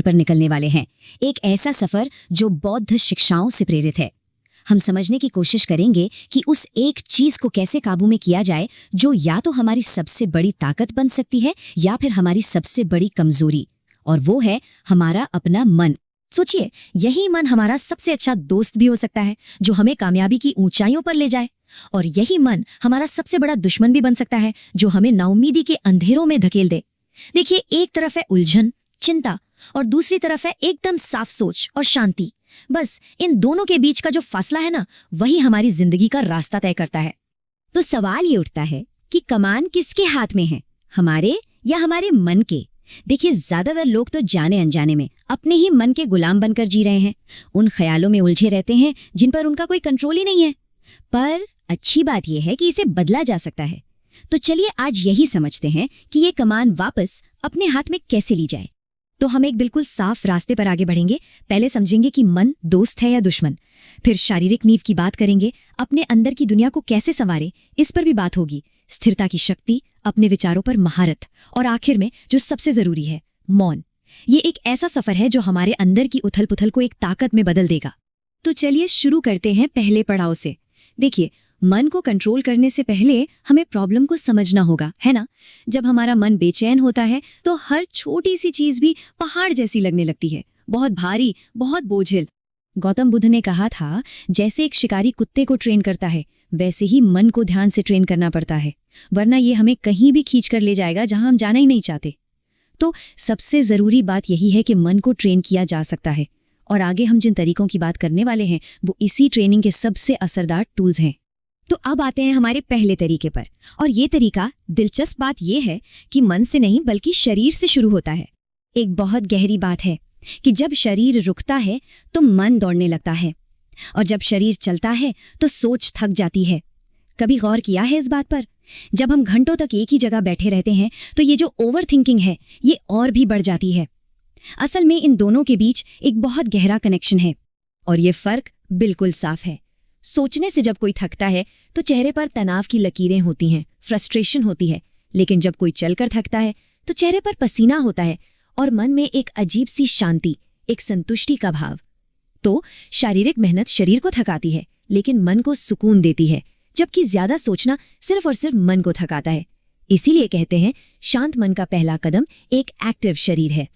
पर निकलने वाले हैं, एक ऐसा सफर जो बौद्ध शिक्षाओं से प्रेरित है। हम समझने की कोशिश करेंगे कि उस एक चीज को कैसे काबू में किया जाए जो या तो हमारी सबसे बड़ी ताकत बन सकती है या फिर हमारी सबसे बड़ी कमजोरी, और वो है हमारा अपना मन। सोचिए, यही मन हमारा सबसे अच्छा दोस्त भी हो सकता है जो हमें कामयाबी की ऊंचाइयों पर ले जाए, और यही मन हमारा सबसे बड़ा दुश्मन भी बन सकता है जो हमें नाउमीदी के अंधेरों में धकेल दे। देखिए, एक तरफ है उलझन, चिंता, और दूसरी तरफ है एकदम साफ सोच और शांति। बस इन दोनों के बीच का जो फासला है ना, वही हमारी जिंदगी का रास्ता तय करता है। तो सवाल ये उठता है कि कमान किसके हाथ में है, हमारे या हमारे मन के? देखिए, ज्यादातर लोग तो जाने अनजाने में अपने ही मन के गुलाम बनकर जी रहे हैं, उन ख्यालों में उलझे रहते हैं जिन पर उनका कोई कंट्रोल ही नहीं है। पर अच्छी बात यह है कि इसे बदला जा सकता है। तो चलिए आज यही समझते हैं कि ये कमान वापस अपने हाथ में कैसे ली जाए। तो हम एक बिल्कुल साफ रास्ते पर आगे बढ़ेंगे। पहले समझेंगे कि मन दोस्त है या दुश्मन, फिर शारीरिक नींव की बात करेंगे, अपने अंदर की दुनिया को कैसे संवारे इस पर भी बात होगी, स्थिरता की शक्ति, अपने विचारों पर महारत, और आखिर में जो सबसे जरूरी है, मौन। ये एक ऐसा सफर है जो हमारे अंदर की उथल पुथल को एक ताकत में बदल देगा। तो चलिए शुरू करते हैं पहले पड़ाव से। देखिए, मन को कंट्रोल करने से पहले हमें प्रॉब्लम को समझना होगा, है ना? जब हमारा मन बेचैन होता है तो हर छोटी सी चीज भी पहाड़ जैसी लगने लगती है, बहुत भारी, बहुत बोझिल। गौतम बुद्ध ने कहा था, जैसे एक शिकारी कुत्ते को ट्रेन करता है, वैसे ही मन को ध्यान से ट्रेन करना पड़ता है, वरना ये हमें कहीं भी खींच कर ले जाएगा जहां हम जाना ही नहीं चाहते। तो सबसे जरूरी बात यही है कि मन को ट्रेन किया जा सकता है, और आगे हम जिन तरीकों की बात करने वाले हैं वो इसी ट्रेनिंग के सबसे असरदार टूल्स हैं। तो अब आते हैं हमारे पहले तरीके पर, और ये तरीका, दिलचस्प बात यह है कि मन से नहीं बल्कि शरीर से शुरू होता है। एक बहुत गहरी बात है कि जब शरीर रुकता है तो मन दौड़ने लगता है, और जब शरीर चलता है तो सोच थक जाती है। कभी गौर किया है इस बात पर? जब हम घंटों तक एक ही जगह बैठे रहते हैं तो ये जो ओवर थिंकिंग है ये और भी बढ़ जाती है। असल में इन दोनों के बीच एक बहुत गहरा कनेक्शन है, और ये फर्क बिल्कुल साफ है। सोचने से जब कोई थकता है तो चेहरे पर तनाव की लकीरें होती हैं, फ्रस्ट्रेशन होती है, लेकिन जब कोई चलकर थकता है तो चेहरे पर पसीना होता है और मन में एक अजीब सी शांति, एक संतुष्टि का भाव। तो शारीरिक मेहनत शरीर को थकाती है लेकिन मन को सुकून देती है, जबकि ज्यादा सोचना सिर्फ और सिर्फ मन को थकाता है। इसीलिए कहते हैं, शांत मन का पहला कदम एक एक्टिव शरीर है।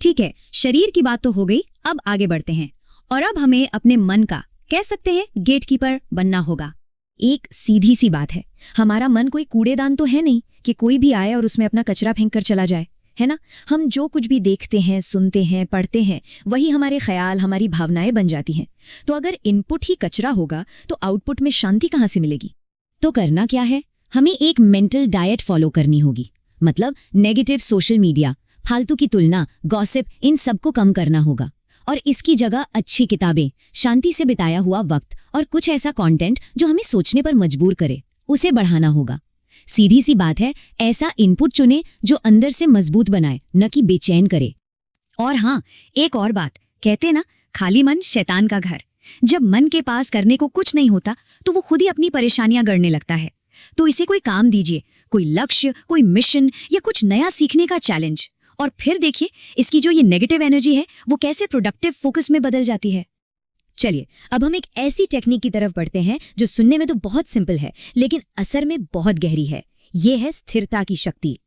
ठीक है, शरीर की बात तो हो गई, अब आगे बढ़ते हैं, और अब हमें अपने मन का, कह सकते हैं, गेटकीपर बनना होगा। एक सीधी सी बात है, हमारा मन कोई कूड़ेदान तो है नहीं कि कोई भी आए और उसमें अपना कचरा फेंक कर चला जाए, है ना? हम जो कुछ भी देखते हैं, सुनते हैं, पढ़ते हैं, वही हमारे ख्याल, हमारी भावनाएं बन जाती हैं। तो अगर इनपुट ही कचरा होगा तो आउटपुट में शांति कहाँ से मिलेगी? तो करना क्या है? हमें एक मेंटल डाइट फॉलो करनी होगी। मतलब नेगेटिव सोशल मीडिया, फालतू की तुलना, गॉसिप, इन सबको कम करना होगा, और इसकी जगह अच्छी किताबें, शांति से बिताया हुआ वक्त और कुछ ऐसा कंटेंट जो हमें सोचने पर मजबूर करे, उसे बढ़ाना होगा। सीधी सी बात है, ऐसा इनपुट चुने जो अंदर से मजबूत बनाए, न कि बेचैन करे। और हाँ, एक और बात, कहते ना, खाली मन शैतान का घर। जब मन के पास करने को कुछ नहीं होता तो वो खुद ही अपनी परेशानियां गढ़ने लगता है। तो इसे कोई काम दीजिए, कोई लक्ष्य, कोई मिशन, या कुछ नया सीखने का चैलेंज, और फिर देखिए इसकी जो ये नेगेटिव एनर्जी है वो कैसे प्रोडक्टिव फोकस में बदल जाती है। चलिए अब हम एक ऐसी टेक्निक की तरफ बढ़ते हैं जो सुनने में तो बहुत सिंपल है लेकिन असर में बहुत गहरी है। ये है स्थिरता की शक्ति।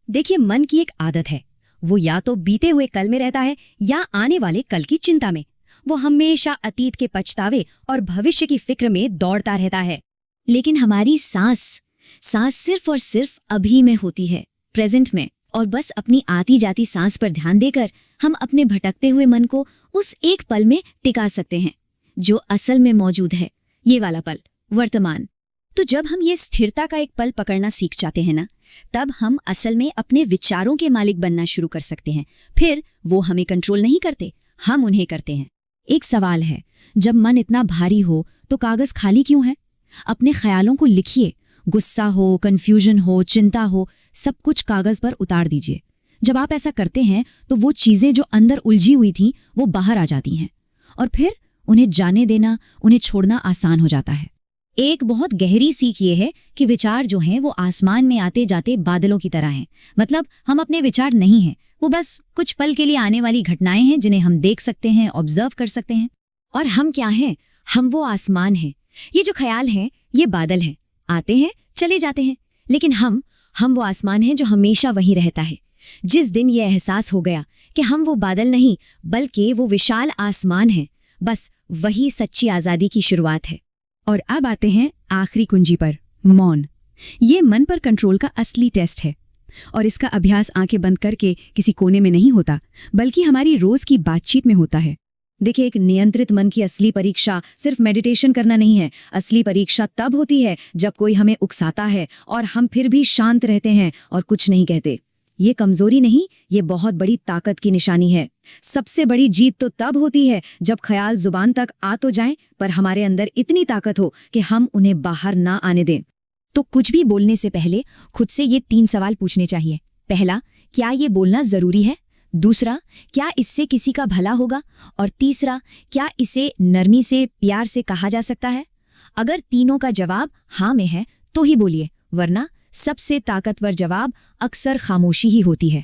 देखिए, मन की एक आदत है, वो या तो बीते हुए कल में रहता है या आने वाले कल की चिंता में। वो हमेशा अतीत के पछतावे और भविष्य की फिक्र में दौड़ता रहता है। लेकिन हमारी सांस सिर्फ और सिर्फ अभी में होती है, प्रेजेंट में। और बस अपनी आती जाती सांस पर ध्यान देकर हम अपने भटकते हुए मन को उस एक पल में टिका सकते हैं जो असल में मौजूद है, ये वाला पल, वर्तमान। तो जब हम ये स्थिरता का एक पल पकड़ना सीख जाते हैं ना, तब हम असल में अपने विचारों के मालिक बनना शुरू कर सकते हैं। फिर वो हमें कंट्रोल नहीं करते, हम उन्हें करते हैं। एक सवाल है, जब मन इतना भारी हो तो कागज खाली क्यों है? अपने ख्यालों को लिखिए, गुस्सा हो, कंफ्यूजन हो, चिंता हो, सब कुछ कागज पर उतार दीजिए। जब आप ऐसा करते हैं तो वो चीजें जो अंदर उलझी हुई थीं वो बाहर आ जाती हैं, और फिर उन्हें जाने देना, उन्हें छोड़ना आसान हो जाता है। एक बहुत गहरी सीख ये है कि विचार जो हैं वो आसमान में आते जाते बादलों की तरह हैं। मतलब हम अपने विचार नहीं हैं, वो बस कुछ पल के लिए आने वाली घटनाएं हैं जिन्हें हम देख सकते हैं, ऑब्जर्व कर सकते हैं। और हम क्या हैं? हम वो आसमान हैं। ये जो ख्याल हैं ये बादल हैं, आते हैं चले जाते हैं। लेकिन हम वो आसमान हैं जो हमेशा वहीं रहता है। जिस दिन ये एहसास हो गया कि हम वो बादल नहीं बल्कि वो विशाल आसमान हैं, बस वही सच्ची आज़ादी की शुरुआत है। और अब आते हैं आखिरी कुंजी पर, मौन। ये मन पर कंट्रोल का असली टेस्ट है और इसका अभ्यास आंखें बंद करके किसी कोने में नहीं होता, बल्कि हमारी रोज की बातचीत में होता है। देखिए, एक नियंत्रित मन की असली परीक्षा सिर्फ मेडिटेशन करना नहीं है। असली परीक्षा तब होती है जब कोई हमें उकसाता है और हम फिर भी शांत रहते हैं और कुछ नहीं कहते। ये कमजोरी नहीं, ये बहुत बड़ी ताकत की निशानी है। सबसे बड़ी जीत तो तब होती है जब ख्याल जुबान तक आ तो जाएं, पर हमारे अंदर इतनी ताकत हो कि हम उन्हें बाहर ना आने दें। तो कुछ भी बोलने से पहले खुद से ये 3 सवाल पूछने चाहिए। पहला, क्या ये बोलना जरूरी है? दूसरा, क्या इससे किसी का भला होगा? और तीसरा, क्या इसे नरमी से, प्यार से कहा जा सकता है? अगर तीनों का जवाब हाँ में है तो ही बोलिए, वरना सबसे ताकतवर जवाब अक्सर खामोशी ही होती है।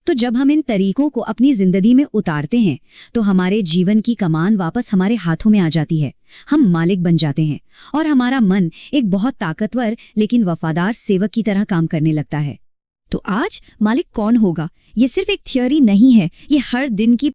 तो जब हम इन तरीकों को अपनी जिंदगी में उतारते हैं तो हमारे जीवन की कमान वापस हमारे हाथों में आ जाती है। हम मालिक बन जाते हैं और हमारा मन एक बहुत ताकतवर लेकिन वफादार सेवक की तरह काम करने लगता है। तो आज मालिक कौन होगा? ये सिर्फ एक थियोरी नहीं है, ये हर दिन की